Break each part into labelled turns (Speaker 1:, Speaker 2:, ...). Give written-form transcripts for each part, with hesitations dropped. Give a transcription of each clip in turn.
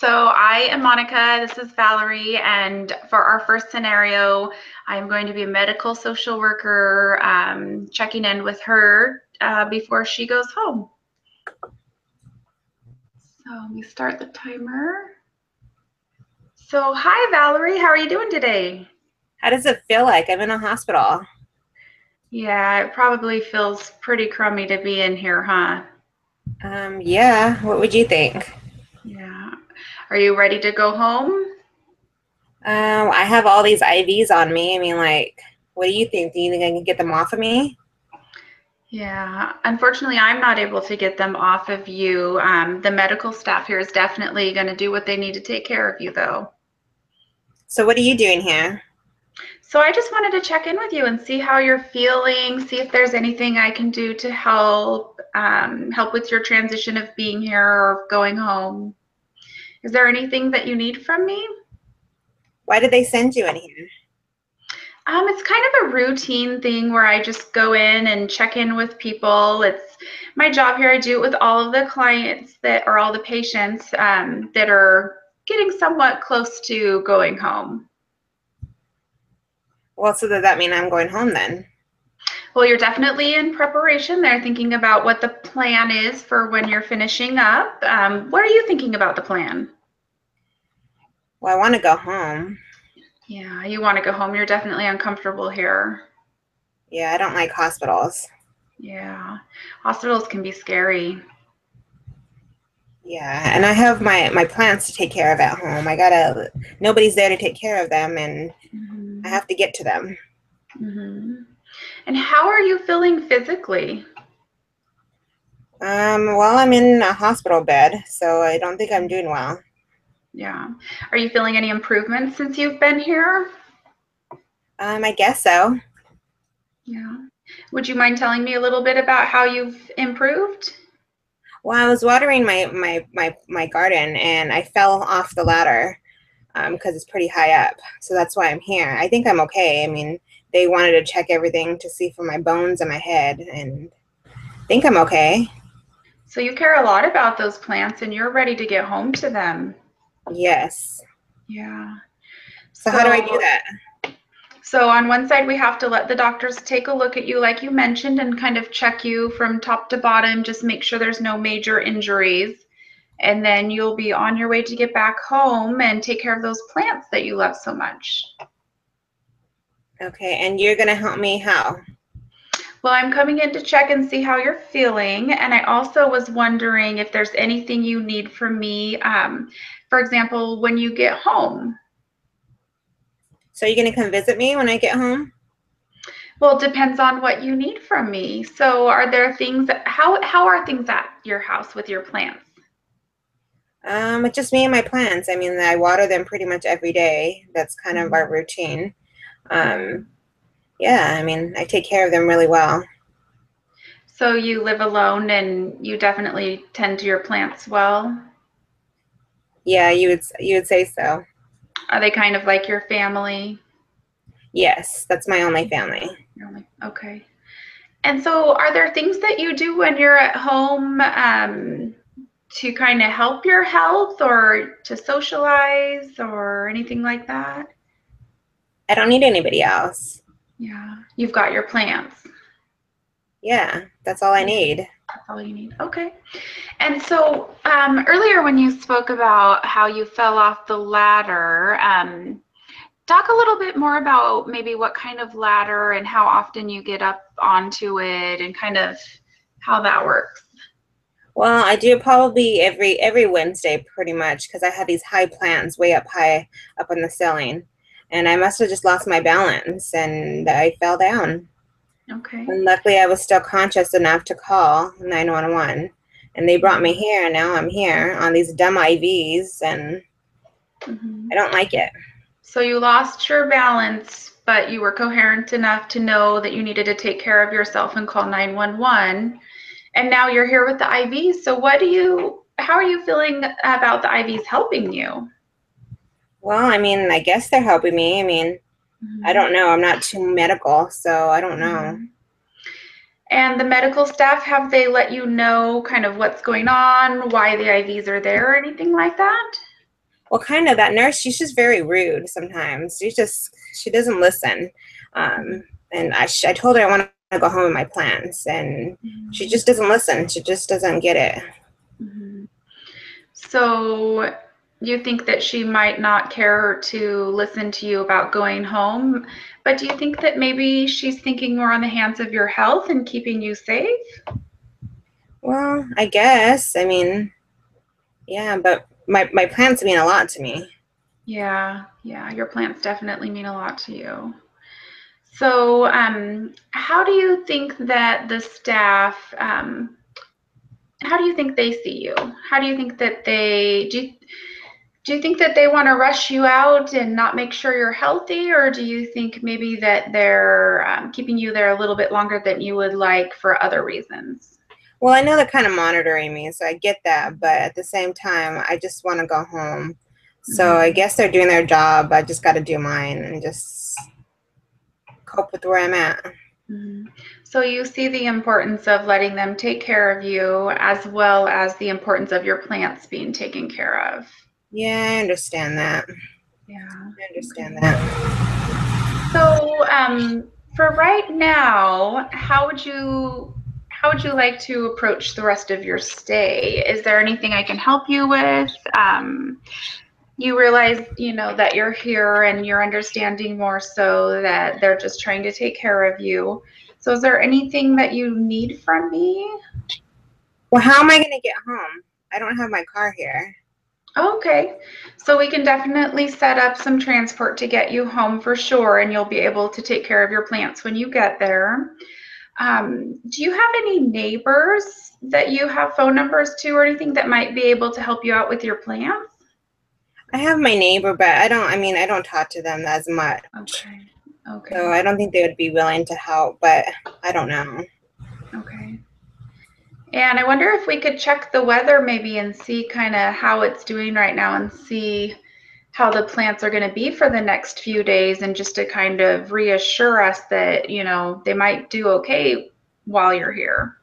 Speaker 1: So I am Monica, this is Valerie, and for our first scenario, I'm going to be a medical social worker checking in with her before she goes home. So let me start the timer. So hi Valerie, how are you doing today?
Speaker 2: How does it feel like? I'm in a hospital.
Speaker 1: Yeah, it probably feels pretty crummy to be in here, huh?
Speaker 2: Yeah, what would you think?
Speaker 1: Yeah. Are you ready to go home?
Speaker 2: I have all these IVs on me. I mean, like, what do you think? Do you think I can get them off of me?
Speaker 1: Yeah, unfortunately, I'm not able to get them off of you. The medical staff here is definitely going to do what they need to take care of you, though.
Speaker 2: So what are you doing here?
Speaker 1: So I just wanted to check in with you and see how you're feeling, see if there's anything I can do to help with your transition of being here or going home. Is there anything that you need from me?
Speaker 2: Why did they send you in here?
Speaker 1: It's kind of a routine thing where I just go in and check in with people. It's my job here. I do it with all of the clients that or all the patients that are getting somewhat close to going home.
Speaker 2: Well, so does that mean I'm going home then?
Speaker 1: Well, you're definitely in preparation. They're thinking about what the plan is for when you're finishing up. What are you thinking about the plan?
Speaker 2: Well, I want to go home.
Speaker 1: Yeah, you want to go home. You're definitely uncomfortable here.
Speaker 2: Yeah, I don't like hospitals.
Speaker 1: Yeah, hospitals can be scary.
Speaker 2: Yeah, and I have my plants to take care of at home. Nobody's there to take care of them, and I
Speaker 1: Hmm.
Speaker 2: have to get to them.
Speaker 1: Hmm. And how are you feeling physically?
Speaker 2: Well, I'm in a hospital bed, so I don't think I'm doing well.
Speaker 1: Yeah. Are you feeling any improvement since you've been here?
Speaker 2: I guess so.
Speaker 1: Yeah. Would you mind telling me a little bit about how you've improved?
Speaker 2: Well, I was watering my garden and I fell off the ladder because it's pretty high up. So that's why I'm here. I think I'm okay. I mean, they wanted to check everything to see for my bones and my head, and I think I'm okay.
Speaker 1: So you care a lot about those plants and you're ready to get home to them.
Speaker 2: Yes.
Speaker 1: Yeah.
Speaker 2: So how do I do
Speaker 1: So
Speaker 2: that?
Speaker 1: so on one side we have to let the doctors take a look at you like you mentioned and kind of check you from top to bottom, just make sure there's no major injuries. And then you'll be on your way to get back home and take care of those plants that you love so much.
Speaker 2: Okay, and you're gonna help me how?
Speaker 1: Well, I'm coming in to check and see how you're feeling. And I also was wondering if there's anything you need from me. For example, when you get home.
Speaker 2: So you're gonna come visit me when I get home?
Speaker 1: Well, it depends on what you need from me. So are there things, how are things at your house with your plants?
Speaker 2: It's just me and my plants. I mean, I water them pretty much every day. That's kind of our
Speaker 1: Mhm.
Speaker 2: routine.
Speaker 1: Yeah.
Speaker 2: Um, yeah, I mean, I take care of them really well.
Speaker 1: So you live alone and you definitely tend to your plants well.
Speaker 2: Yeah, you would say so.
Speaker 1: Are they kind of like your family?
Speaker 2: Yes, that's my only family.
Speaker 1: Okay. And so are there things that you do when you're at home to kind of help your health or to socialize or anything like that?
Speaker 2: I don't need anybody else.
Speaker 1: Yeah, you've got your plants.
Speaker 2: Yeah, that's all I
Speaker 1: Yeah,
Speaker 2: need.
Speaker 1: that's all you need. Okay. And so earlier when you spoke about how you fell off the ladder, talk a little bit more about maybe what kind of ladder and how often you get up onto it and kind of how that works.
Speaker 2: Well, I do it probably every Wednesday pretty much because I have these high plants way up high up on the ceiling. And I must have just lost my balance and I fell down.
Speaker 1: Okay.
Speaker 2: And luckily I was still conscious enough to call 911. And they brought me
Speaker 1: Yeah.
Speaker 2: here and now I'm here on these dumb IVs and I
Speaker 1: Mhm.
Speaker 2: don't like it.
Speaker 1: So you lost your balance, but you were coherent enough to know that you needed to take care of yourself and call 911. And now you're here with the IVs. So how are you feeling about the IVs helping you?
Speaker 2: Well, I mean, I guess they're helping me. I mean, I
Speaker 1: Mhm.
Speaker 2: don't know. I'm not too medical, so I don't know.
Speaker 1: Mhm. And the medical staff, have they let you know kind of what's going on, why the IVs are there, or anything like that?
Speaker 2: Well, kind of that nurse, she's just very rude sometimes. She doesn't listen. And I told her I want to go home with my plants, and she just doesn't listen. She just doesn't get it.
Speaker 1: Mm-hmm. So you think that she might not care to listen to you about going home, but do you think that maybe she's thinking more on the hands of your health and keeping you safe?
Speaker 2: Well, I guess. I mean, yeah, but my plants mean a lot to me.
Speaker 1: Yeah, your plants definitely mean a lot to you. So, how do you think that the staff, how do you think they see you? How do you think that do you think that they want to rush you out and not make sure you're healthy, or do you think maybe that they're keeping you there a little bit longer than you would like for other reasons?
Speaker 2: Well, I know they're kind of monitoring me, so I get that, but at the same time, I just want to go home. So I guess they're doing their job. I just got to do mine and just cope with where I'm at.
Speaker 1: Mm-hmm. So you see the importance of letting them take care of you as well as the importance of your plants being taken care of.
Speaker 2: Yeah, I understand that.
Speaker 1: Yeah.
Speaker 2: I understand
Speaker 1: Okay.
Speaker 2: that.
Speaker 1: So, for right now, how would you like to approach the rest of your stay? Is there anything I can help you with? You realize, that you're here and you're understanding more so that they're just trying to take care of you. So, is there anything that you need from me?
Speaker 2: Well, how am I going to get home? I don't have my car here.
Speaker 1: Okay, so we can definitely set up some transport to get you home for sure, and you'll be able to take care of your plants when you get there. Do you have any neighbors that you have phone numbers to or anything that might be able to help you out with your plants?
Speaker 2: I have my neighbor, but I don't talk to them as much.
Speaker 1: Okay,
Speaker 2: So
Speaker 1: okay,
Speaker 2: I don't think they would be willing to help, but I don't know.
Speaker 1: okay. And I wonder if we could check the weather maybe and see kind of how it's doing right now and see how the plants are going to be for the next few days, and just to kind of reassure us that, they might do okay while you're here.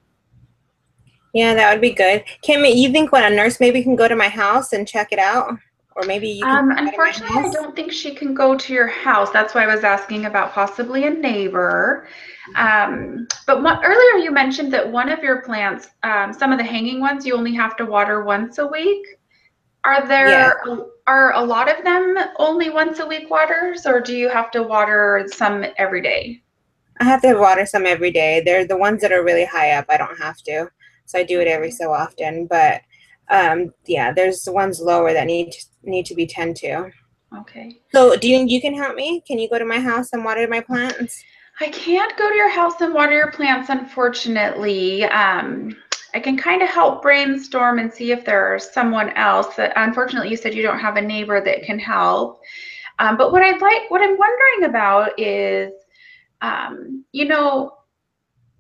Speaker 2: Yeah, that would be good. You think when a nurse maybe can go to my house and check it out? Or maybe you can go to my
Speaker 1: Unfortunately, I
Speaker 2: house?
Speaker 1: don't think she can go to your house. That's why I was asking about possibly a neighbor. But earlier you mentioned that one of your plants, some of the hanging ones, you only have to water once a week. Are
Speaker 2: Yeah.
Speaker 1: there are a lot of them only once a week waters, or do you have to water some every day?
Speaker 2: I have to water some every day. They're the ones that are really high up. I don't have to. So I do it every
Speaker 1: Okay.
Speaker 2: so often. But yeah, there's the ones lower that need to be tended to.
Speaker 1: Okay.
Speaker 2: So do you can help me? Can you go to my house and water my plants?
Speaker 1: I can't go to your house and water your plants, unfortunately. I can kind of help brainstorm and see if there's someone else. That, unfortunately, you said you don't have a neighbor that can help. But what I'm wondering about is, you know,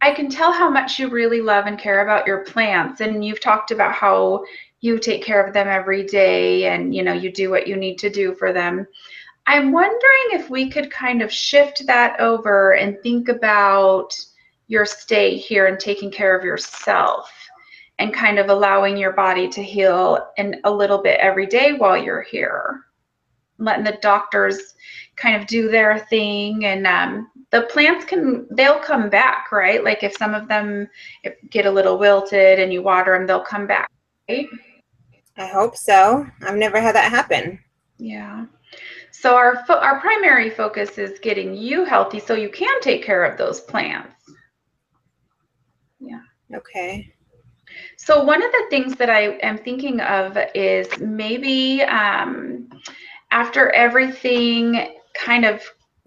Speaker 1: I can tell how much you really love and care about your plants, and you've talked about how you take care of them every day, and you do what you need to do for them. I'm wondering if we could kind of shift that over and think about your stay here and taking care of yourself and kind of allowing your body to heal a little bit every day while you're here. Letting the doctors kind of do their thing, and the plants they'll come back, right? Like if some of them get a little wilted and you water them, they'll come back, right?
Speaker 2: I hope so. I've never had that happen.
Speaker 1: Yeah. So our primary focus is getting you healthy so you can take care of those plants. Yeah.
Speaker 2: Okay.
Speaker 1: So one of the things that I am thinking of is maybe after everything kind of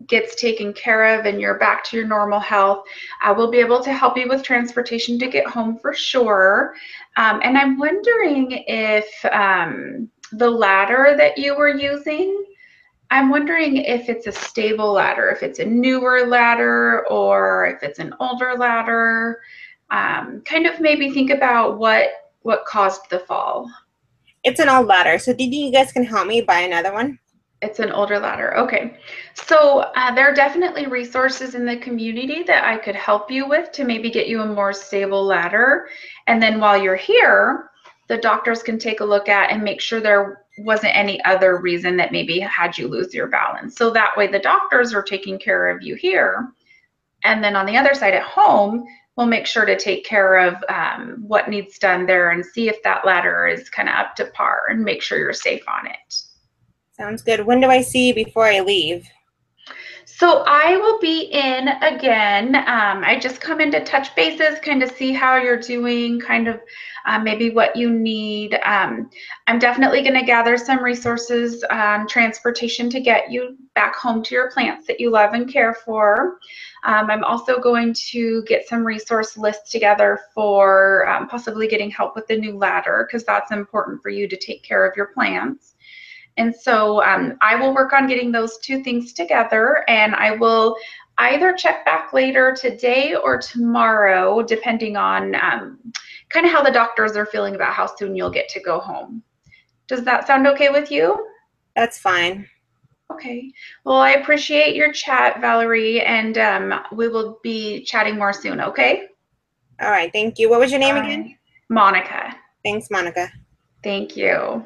Speaker 1: gets taken care of and you're back to your normal health, we'll be able to help you with transportation to get home for sure. And I'm wondering if the ladder that you were using, I'm wondering if it's a stable ladder, if it's a newer ladder or if it's an older ladder. Kind of maybe think about what caused the fall.
Speaker 2: It's an old ladder. So do you think you guys can help me buy another one?
Speaker 1: It's an older ladder. Okay. So there are definitely resources in the community that I could help you with to maybe get you a more stable ladder. And then while you're here, the doctors can take a look at and make sure there wasn't any other reason that maybe had you lose your balance. So that way the doctors are taking care of you here. And then on the other side at home, we'll make sure to take care of what needs done there and see if that ladder is kind of up to par and make sure you're safe on it.
Speaker 2: Sounds good. When do I see you before I leave?
Speaker 1: So I will be in again. I just come in to touch bases, kind of see how you're doing, kind of maybe what you need. I'm definitely going to gather some resources on transportation to get you back home to your plants that you love and care for. I'm also going to get some resource lists together for possibly getting help with the new ladder, because that's important for you to take care of your plants. And so I will work on getting those two things together, and I will either check back later today or tomorrow, depending on kind of how the doctors are feeling about how soon you'll get to go home. Does that sound okay with you?
Speaker 2: That's fine.
Speaker 1: Okay. Well, I appreciate your chat, Valerie, and we will be chatting more soon, okay?
Speaker 2: All right. Thank you. What was your name
Speaker 1: All
Speaker 2: again?
Speaker 1: right. Monica.
Speaker 2: Thanks, Monica.
Speaker 1: Thank you.